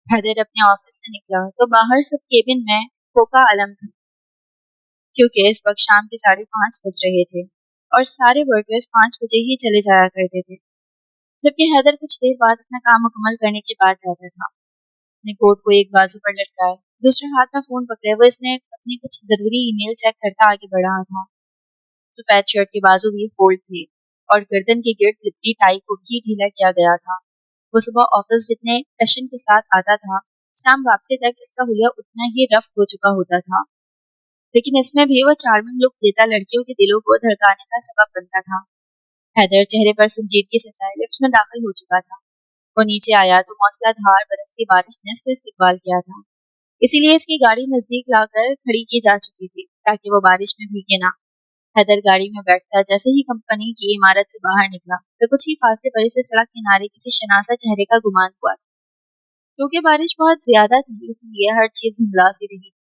हैदर अपने ऑफिस से निकला तो बाहर सब केबिन में फोका अलम था, क्योंकि इस वक्त शाम के 5:30 बज रहे थे और सारे वर्कर्स 5 बजे ही चले जाया करते थे। जबकि हैदर कुछ देर बाद अपना काम मुकम्मल करने के बाद जाता था। अपने कोट को एक बाजू पर लटकाए, दूसरे हाथ में फोन पकड़े वो इसमें अपनी कुछ जरूरी ईमेल चेक करता आगे बढ़ रहा था। सफेद शर्ट के बाजू भी फोल्ड थे और गर्दन के गिर्द लिपटी टाई को भी ढीला किया गया था। वो सुबह ऑफिस जितने टशन के साथ आता था, शाम वापसी तक इसका हुलिया उतना ही रफ हो चुका होता था। लेकिन इसमें भी वो चार्मिंग लुक देता लड़कियों के दिलों को धड़काने का सबब बनता था। हैदर चेहरे पर संजीदगी सजाए लिफ्ट में दाखिल हो चुका था। वो नीचे आया तो मौसलाधार बरसती बारिश ने इसका इस्तकबाल किया था, इसीलिए इसकी गाड़ी नजदीक लाकर खड़ी की जा चुकी थी ताकि वो बारिश में भीगे ना। हैदर गाड़ी में बैठता जैसे ही कंपनी की इमारत से बाहर निकला तो कुछ ही फासले पर इसे सड़क किनारे किसी शनासा चेहरे का गुमान हुआ। क्योंकि बारिश बहुत ज्यादा थी इसलिए हर चीज धुंधला सी रही,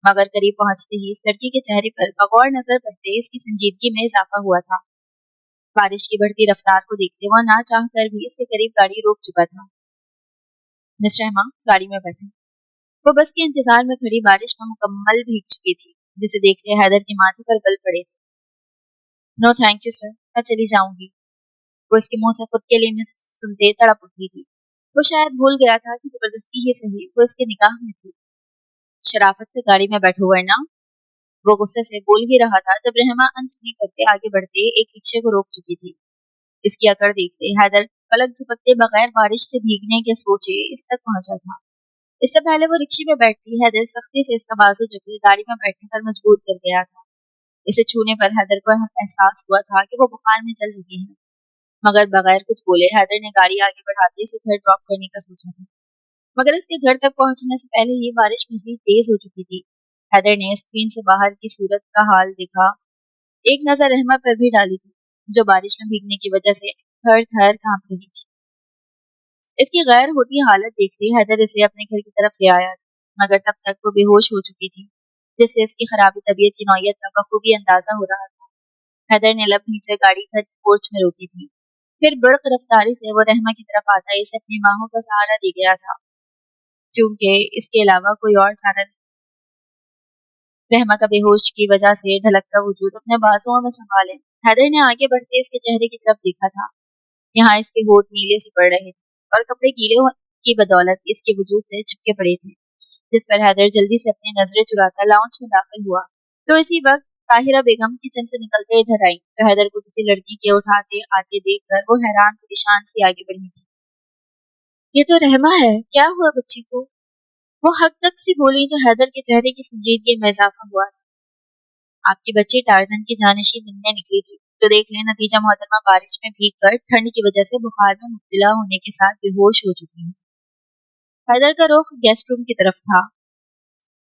मगर करीब पहुंचते ही इस लड़की के चेहरे पर बगौर नजर पड़ते इसकी संजीदगी में इजाफा हुआ था। बारिश की बढ़ती रफ्तार को देखते वह ना चाह कर भी इसके करीब गाड़ी रोक चुका था। मिस रहमा, गाड़ी में बैठे। वो बस के इंतजार में खड़ी बारिश में मुकम्मल भीग चुकी थी, जिसे देखते हैदर के माथे पर बल पड़े थे। नो थैंक यू सर, मैं चली जाऊंगी। वो इसके मुंह से खुद के लिए मिस सुनते तड़प उठी थी। वो शायद भूल गया था कि जबरदस्ती ही सही वो इसके निकाह में थी। शराफत से गाड़ी में बैठो वरना। वो गुस्से से बोल ही रहा था जब रहमा अनसुनी करके आगे बढ़ते एक रिक्शे को रोक चुकी थी। इसकी अकड़ देखते हैदर पलक झपकते बगैर बारिश से भीगने के सोचे इस तक पहुंचा था। इससे पहले वो रिक्शे में बैठती हैदर सख्ती से इसका बाजू जबकि गाड़ी में बैठने पर मजबूर कर गया था। इसे छूने पर हैदर को एहसास हुआ था कि वो बुखार में चल रही है, मगर बगैर कुछ बोले हैदर ने गाड़ी आगे बढ़ाते इसे घर ड्रॉप करने का सोचा था। मगर इसके घर तक पहुंचने से पहले ही बारिश मजीद तेज हो चुकी थी। हैदर ने स्क्रीन से बाहर की सूरत का हाल देखा, एक नजर रहमा पर भी डाली थी, जो बारिश में भीगने की वजह से थर थर कांप रही थी। इसकी गैर होती हालत देखते हैदर इसे अपने घर की तरफ ले आया, मगर तब तक वो बेहोश हो चुकी थी, जिससे इसकी खराबी तबीयत की नौयत का बखूबी अंदाजा हो रहा था। हैदर ने लब नीचे गाड़ी घर की पोर्च में रोकी थी, फिर बड़क रफ्तारी से वो रहमा की तरफ आता इसे अपनी बाहों का सहारा दे गया था, क्योंकि इसके अलावा कोई और चारा नहीं। रहमा का बेहोश की वजह से ढलकता वजूद अपने बाजुओं में संभाले हैदर ने आगे बढ़ते इसके चेहरे की तरफ देखा था। यहाँ इसके होठ नीले से पड़ रहे थे और कपड़े गीले होने की बदौलत इसके वजूद से चिपके पड़े थे, जिस पर हैदर जल्दी से अपनी नजरें चुराता लाउंज में दाखिल हुआ। तो इसी वक्त ताहिरा बेगम किचन से निकलते इधर आई तो हैदर को किसी लड़की के उठाते आते देखकर वो हैरान परेशान सी आगे बढ़ी थी। ये तो रहमा है, क्या हुआ बच्ची को? वो हक तक सी बोली तो हैदर के चेहरे की संजीदगी में इजाफा हुआ। आपकी बच्ची टार्जन की जानशी बनने निकली थी, तो देख लें नतीजा मोहतरमा बारिश में भीग कर ठंड की वजह से बुखार में मुब्तला होने के साथ बेहोश हो चुकी है। हैदर का रुख गेस्ट रूम की तरफ था।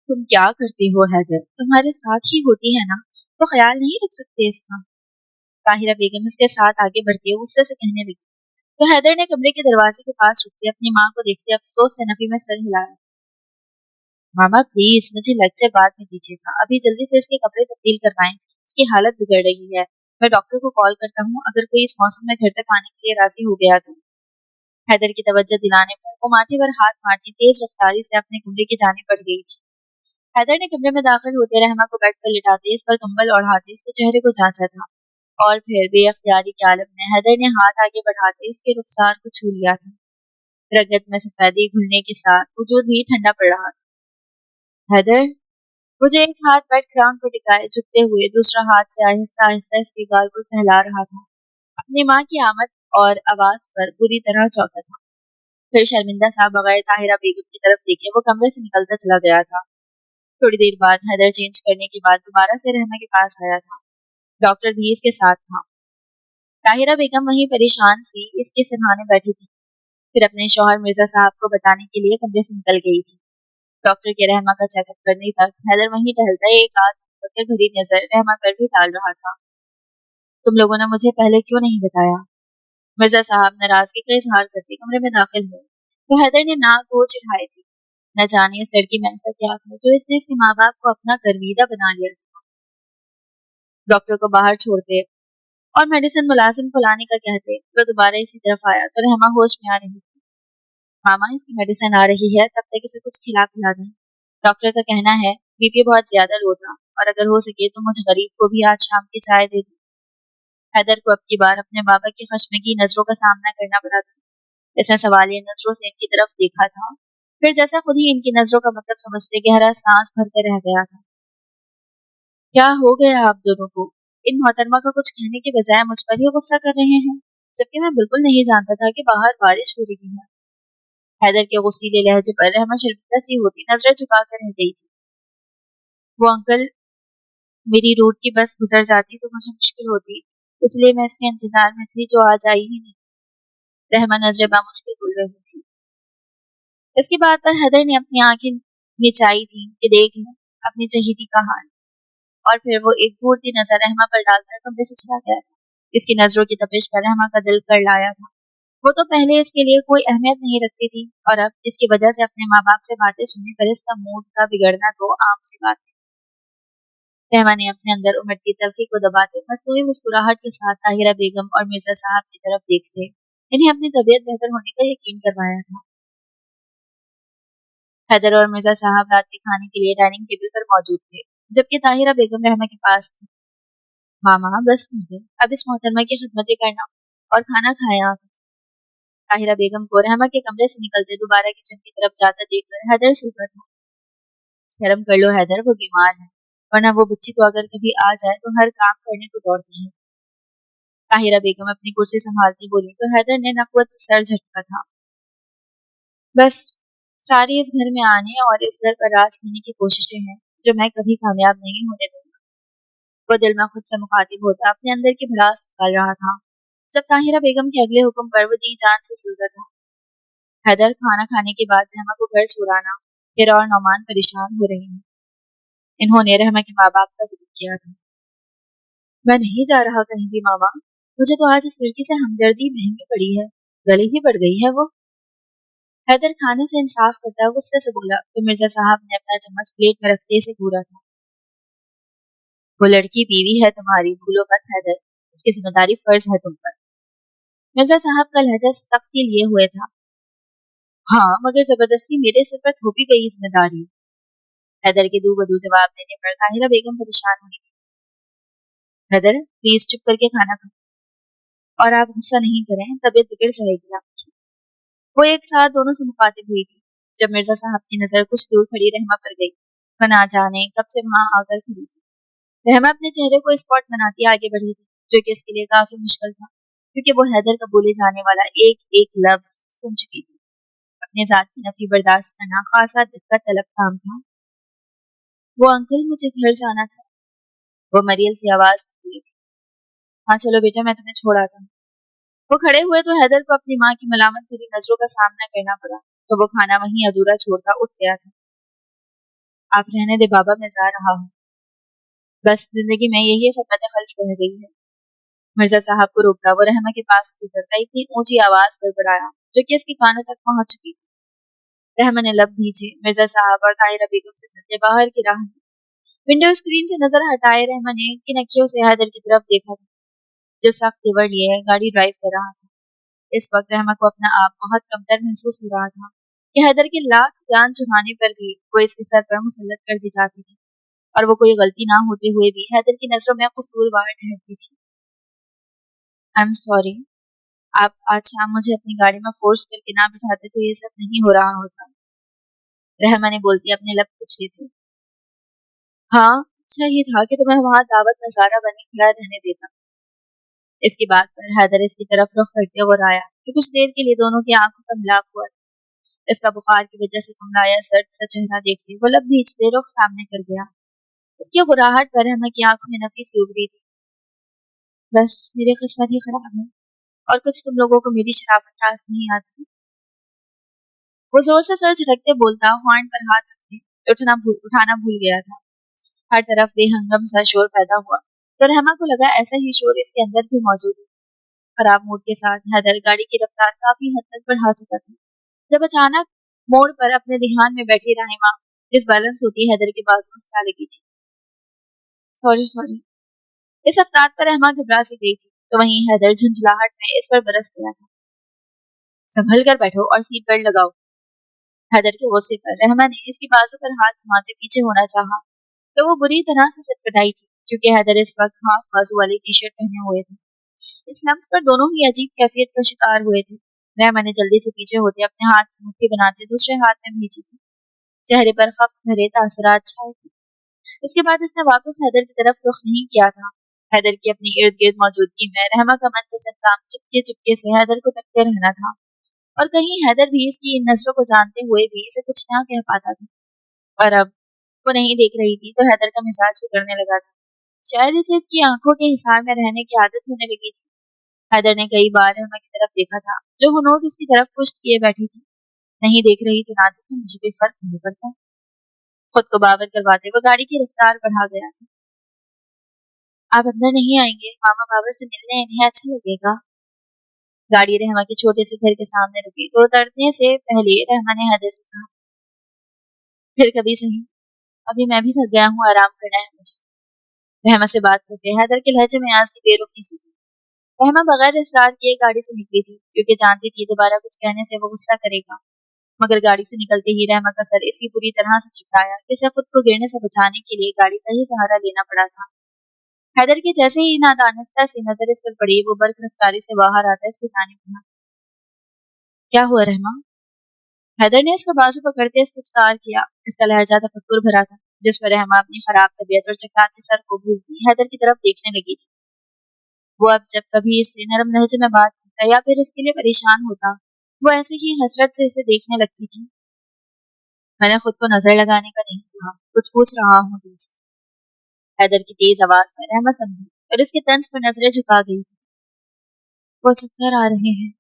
तुम क्या करती हो हैदर, तुम्हारे साथ ही होती है ना, तो ख्याल नहीं रख सकते इसका? ताहिरा बेगम इसके साथ आगे बढ़ती है गुस्से से कहने लगी। तो हैदर ने कमरे के दरवाजे के पास रुकते अपनी माँ को देखते अफसोस से नफी में सर हिलाया। मामा प्लीज मुझे लेक्चर बाद में दीजिएगा, अभी जल्दी से इसके कपड़े तब्दील करवाएं, इसकी हालत बिगड़ रही है। मैं डॉक्टर को कॉल करता हूँ, अगर कोई इस मौसम में घर तक आने के लिए राजी हो गया तो। हैदर की तवज्जो दिलाने पर वो माथे पर हाथ मारती तेज रफ्तारी से अपने कमरे की जाने पड़ गई थी। हैदर ने कमरे में दाखिल होते रहमा को बेड पर लिटाते इस पर कंबल ओढ़ाते इसके चेहरे को जांचा था, और फिर बेअख्तियारी के आलम में हैदर ने हाथ आगे बढ़ाते इसके रुखसार को छू लिया था। रगत में सफेदी घुलने के साथ वजूद भी ठंडा पड़ रहा था। हैदर, मुझे एक हाथ बेड ग्राउंड पर टिकाए झुकते हुए दूसरा हाथ से आहिस्ता आहिस्ता इसके गाल को सहला रहा था। अपनी माँ की आमद और आवाज पर बुरी तरह चौंका था। फिर शर्मिंदा सा बगैर ताहिरा बेगम की तरफ देखे वो कमरे से निकलता चला गया था। थोड़ी देर बाद हैदर चेंज करने के बाद दोबारा से रहमा के पास आया था। डॉक्टर भी इसके साथ था। ताहिरा बेगम वहीं परेशान सी इसके सिरहाने बैठी थी, फिर अपने शौहर मिर्जा साहब को बताने के लिए कमरे से निकल गई थी। डॉक्टर के रहमा का चेकअप करने तक हैदर वहीं टहलता एक आध फकर भरी नजर रहमा पर भी डाल रहा था। तुम लोगों ने मुझे पहले क्यों नहीं बताया? मिर्जा साहब नाराजगी का इजहार करते कमरे में दाखिल हुए तो हैदर ने नाक वो चिढ़ाई थी। न जाने इस लड़की में ऐसा क्या था जो इसने इसके माँ बाप को अपना गर्विदा बना लिया था। डॉक्टर को बाहर छोड़ते और मेडिसिन मुलाजिम को लाने का कहते वो दोबारा इसी तरफ आया तो रहमा होश में आ रही थी। मामा इसकी मेडिसिन आ रही है, तब तक इसे कुछ खिला पिला दें। डॉक्टर का कहना है बीपी बहुत ज्यादा लो था और अगर हो सके तो मुझ गरीब को भी आज शाम की चाय दे दो। हैदर को अब की बार अपने बाबा की खश्मगी नजरों का सामना करना पड़ा था। इसने सवालिया नजरों से इनकी तरफ देखा था, फिर जैसा खुद ही इनकी नजरों का मतलब समझते गहरा सांस भरकर रह गया था। क्या हो गया आप दोनों को? इन मोहतरमा का कुछ कहने के बजाय मुझ पर ही गुस्सा कर रहे हैं, जबकि मैं बिल्कुल नहीं जानता था कि बाहर बारिश हो रही है। हैदर के गुस्सीले लहजे पर रहमा शर्मिंदा सी होती नजरें झुकाकर रह गई थी। वो अंकल, मेरी रूट की बस गुजर जाती तो मुझे मुश्किल होती, इसलिए मैं इसके इंतजार में थी जो आज आई ही नहीं। रहमा नजरें बामुश्किल खुल रही थी। इसकी बात पर हैदर ने अपनी आंखें निचाई थी कि देख लें अपनी चहेती का हाल, और फिर वो एक घूरती नजर रहमा पर डालकर कमरे से चला गया था। इसकी नजरों की तपिश पर रहमा का दिल कर लाया था। वो तो पहले इसके लिए कोई अहमियत नहीं रखती थी, और अब इसकी वजह से अपने माँ बाप से बातें सुनने पर इसका मूड का बिगड़ना तो आम सी बात है। रहमा ने अपने अंदर उमड़ती तलखी को दबाते मसनूई मुस्कुराहट के साथ ताहिरा बेगम और मिर्जा साहब की तरफ देखते इन्हें अपनी तबीयत बेहतर होने का यकीन करवाया था। हैदर और मिर्जा साहब रात के खाने के लिए डाइनिंग टेबल पर मौजूद थे, जबकि ताहिरा बेगम रहमा के पास थी। मामा बस कर दे, अब इस मोहतरमा की खिदमतें करना और खाना खाएं आप। ताहिरा बेगम को रहमा के कमरे से निकलते दोबारा किचन की तरफ जाता देखकर हैदर सूखा था। शर्म कर लो हैदर, वो बीमार है, वरना वो बच्ची तो अगर कभी आ जाए तो हर काम करने को दौड़ती है। ताहिरा बेगम अपनी कुर्सी संभालती बोली तो हैदर ने नकवत से सर झटका था। बस सारी इस घर में आने और इस घर पर राज करने की कोशिशें हैं जो मैं कभी कामयाब नहीं होने दूंगा। वो दिल में खुद से मुखातिब होता अपने अंदर की भड़ास निकाल रहा था, जब ताहिरा बेगम के अगले हुक्म पर वो जी जान से सुलझा था। हैदर, खाना खाने के बाद रहमा को घर छोड़ाना, फिर और नौमान परेशान हो रहे हैं। इन्होंने रहमा के माँ बाप का जिक्र किया था। मैं नहीं जा रहा कहीं भी मामा, मुझे तो आज इस लड़की से हमदर्दी महंगी पड़ी है, गले ही पड़ गई है वो। हैदर खाने से इंसाफ करता है गुस्से से बोला तो मिर्जा साहब ने अपना चम्मच प्लेट में रखते से घूरा था। वो लड़की बीवी है तुम्हारी, भूलो मत हैदर, इसकी जिम्मेदारी फर्ज है तुम पर। मिर्जा साहब का लहजा सख्ती लिए हुए था। हाँ, मगर जबरदस्ती मेरे सिर पर थोपी गई जिम्मेदारी। हैदर के दो बदू जवाब देने पर ताहिरा बेगम परेशान हुई। हैदर प्लीज चुप करके खाना खाओ, और आप गुस्सा नहीं करें, तबीयत बिगड़ जाएगी आपकी। वो एक साथ दोनों से मुखातिब हुई थी, जब मिर्जा साहब की नजर कुछ दूर खड़ी रहमा पर गई। वो ना जाने कब से वहां आकर खड़ी थी। रहमा अपने चेहरे को स्पॉट बनाती आगे बढ़ी थी, जो कि इसके लिए काफी मुश्किल था, क्योंकि वो हैदर का बोले जाने वाला एक एक लफ्ज सुन चुकी थी। अपने जात की नफी बर्दाश्त करना खासा दिक्कत तलब काम था। वो अंकल, मुझे घर जाना था। वो मरियल सी आवाज निकली थी। हाँ चलो बेटा, मैं तुम्हें छोड़ आता हूँ। वो खड़े हुए तो हैदर को अपनी माँ की मलामत भरी नजरों का सामना करना पड़ा, तो वो खाना वहीं अधूरा छोड़कर उठ गया था। आप रहने दे बाबा, मैं जा रहा हूँ। बस जिंदगी में यही खिदमत खल्क रह गई है। मिर्जा साहब को रोका, वो रहमा के पास गुजरता इतनी ऊंची आवाज बड़बड़ाया जो कि इसके कानों तक पहुंच चुकी थी। रहमा ने लब भींचे, मिर्जा साहब और ताहिरा बेगम से चलते बाहर की राह में। विंडो स्क्रीन से नजर हटाए रहमा ने किन अखियों से हैदर की तरफ देखा था, जो सख्त तेवर लिए गाड़ी ड्राइव कर रहा था। इस वक्त रहमा को अपना आप बहुत कमतर महसूस हो रहा था कि हैदर के लाख जान चुराने पर भी वो इसके सर पर मुसल्लत कर दी जाती थी, और वो कोई गलती ना होते हुए भी हैदर की नजरों में कसूरवार ठहरती थी। आई एम सॉरी, आप आज शाम मुझे अपनी गाड़ी में फोर्स करके ना बिठाते तो ये सब नहीं हो रहा होता। रहमा ने बोलती अपने लब पूछे थे। हाँ, अच्छा ही था कि तुम्हें वहां दावत नजारा बने खड़ा रहने देता। इसकी बात पर हैदर इसकी तरफ रुख करते हुए आया कि कुछ देर के लिए दोनों की आंखों का मिलाप हुआ। इसका बुखार की वजह से कुमलाया सर्द सा चेहरा देखते वो लब भींचते रुख सामने कर गया। उसकी गुराहट पर रहमा की आंखों में नफी सी उभरी थी। बस मेरी किस्मत ही खराब है, और कुछ तुम लोगों को मेरी शराफत रास नहीं आती। वो जोर से सर झटकते बोलता हॉर्न पर हाथ रखते उठाना भूल गया था। हर तरफ बेहंगम सा शोर पैदा हुआ, तो रहमा को लगा ऐसा ही शोर इसके अंदर भी मौजूद है। खराब मूड के साथ हैदर गाड़ी की रफ्तार काफी हद तक बढ़ा चुका था, जब अचानक मोड़ पर अपने ध्यान में बैठी रहमा जिस बैलेंस होती हैदर के बाजू से आ लगी थी। Sorry sorry. इस अफ्तार पर रहमा घबरा सी गई थी, तो वहीं हैदर झुंझलाहट में इस पर बरस गया था। संभल कर बैठो और सीट बेल्ट लगाओ। हैदर के गुस्से पर रहमा ने इसके बाजू पर हाथ घुमाते पीछे होना चाहा, तो वो बुरी तरह से सटपटाई थी, क्योंकि हैदर इस वक्त हाफ बाजू वाली टी शर्ट पहने हुए थे। इस लम्स पर दोनों ही अजीब कैफियत का शिकार हुए थे। रहमा ने जल्दी से पीछे होते अपने हाथ की मुट्ठी बनाते दूसरे हाथ में भींची थी। चेहरे पर खप भरे तासुरात छाए थे। इसके बाद इसने वापस हैदर की तरफ रुख नहीं किया था। हैदर की अपनी इर्द गिर्द मौजूदगी में रहमा का मनपसंद काम चुपके चुपके से हैदर को तकते रहना था, और कहीं हैदर भी इसकी इन नजरों को जानते हुए भी इसे कुछ ना कह पाता था। और अब वो नहीं देख रही थी तो हैदर का मिजाज बिगड़ने लगा था। शायद इसे इसकी आंखों के हिसार में रहने की आदत होने लगी थी। हैदर ने कई बार रहमा की तरफ देखा था, जो हुनूस इसकी तरफ पुश्त किए बैठी थी। नहीं देख रही तो ना देखे, मुझे कोई फर्क नहीं पड़ता। खुद को बावर करवाते वो गाड़ी की रफ्तार बढ़ा गया था। आप अंदर नहीं आएंगे? मामा बाबा से मिलने इन्हें अच्छा लगेगा। गाड़ी रहमा के छोटे से घर के सामने रुकी तो उतरने से पहले रहमा ने हैदर से कहा, फिर कभी सही, अभी मैं भी थक गया हूँ, आराम करना है मुझे। रहमा से बात करते हैदर के लहजे में आज की बेरुखी सी थी। रहमा बगैर इसरार किए गाड़ी से निकली थी, क्योंकि जानती थी दोबारा कुछ कहने से वो गुस्सा करेगा। मगर गाड़ी से निकलते ही रहमा का सर इसी बुरी तरह से चिकराया कि इसे खुद को गिरने से बचाने के लिए गाड़ी का ही सहारा लेना पड़ा था। हैदर की जैसे ही नादानिस्ता से नजर इस पर पड़ी, वो बर्क रफ्तारी से बाहर आता इसकी जानिब बढ़ा। क्या हुआ रहमा? हैदर ने इसका बाजू पकड़ते इस्तफसार किया। इसका लहजा तफक्कुर भरा था, जिस पर रहमा अपनी खराब तबीयत और चकराते सर को भूलती हैदर की तरफ देखने लगी थी। वो अब जब कभी इससे नरम लहजे में बात करता या फिर इसके लिए परेशान होता, वो ऐसे ही हसरत से इसे देखने लगती थी। मैंने खुद को नजर लगाने का नहीं कहा, कुछ पूछ रहा हूँ तुमसे। हैदर की तेज आवाज में रहमा समझी और इसके तंज पर नजरें झुका गई। वो चक्कर आ रहे हैं।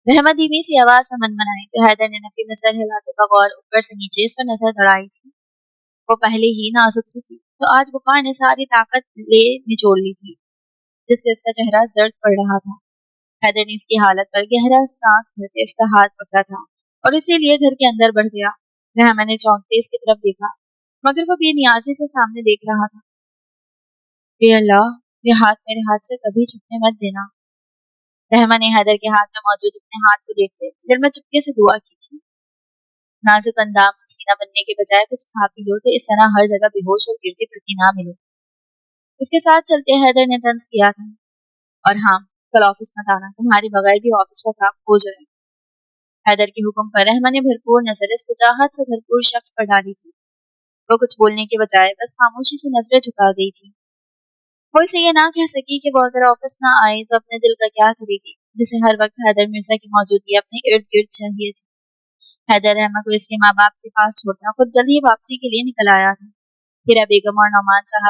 रहमा धीमी सी आवाज में मनमनाई तो हैदर ने नफी में सर हिलाते बगौर ऊपर से नीचे इस पर नजर दौड़ाई थी। वो पहले ही नाजुक सी थी, तो आज बुखार ने सारी ताकत ले निचोड़ ली थी, जिससे इसका चेहरा जर्द पड़ रहा था। हैदर ने इसकी हालत पर गहरा सांस भरते इसका हाथ पकड़ा था और इसीलिए घर के अंदर बढ़ गया। रहमा ने चौंकते इसकी तरफ देखा, मगर वो बेनियाजी से सामने देख रहा था। ये अल्लाह, ये हाथ मेरे हाथ से कभी छूटने मत देना। रहमा ने हैदर के हाथ में मौजूद अपने हाथ को देखते दिल में चुपके से दुआ की थी। नाजुक अंदाज हसीना बनने के बजाय कुछ खा पी लो तो इस तरह हर जगह बेहोश और गिरती फिरती ना मिलो। इसके साथ चलते हैदर ने तंज किया था, और हाँ, कल ऑफिस मत आना, तुम्हारे बगैर भी ऑफिस का काम हो जाए। हैदर के हुक्म पर रहमा ने भरपूर नजर इस वजाहत से भरपूर शख्स पर डाली थी। वो कुछ बोलने के बजाय बस खामोशी से नजरें झुका गई थी। वो इसे ये ना कह सकी कि वो अगर ऑफिस ना आए तो अपने दिल का क्या करेगी, जिसे हर वक्त हैदर मिर्जा की मौजूदगी अपने इर्द गिर्द चाहिए थी। हैदर रहमा को इसके माँ बाप के पास छोड़कर खुद जल्द ही वापसी के लिए निकल आया था। हीरा बेगम और नौमान साहब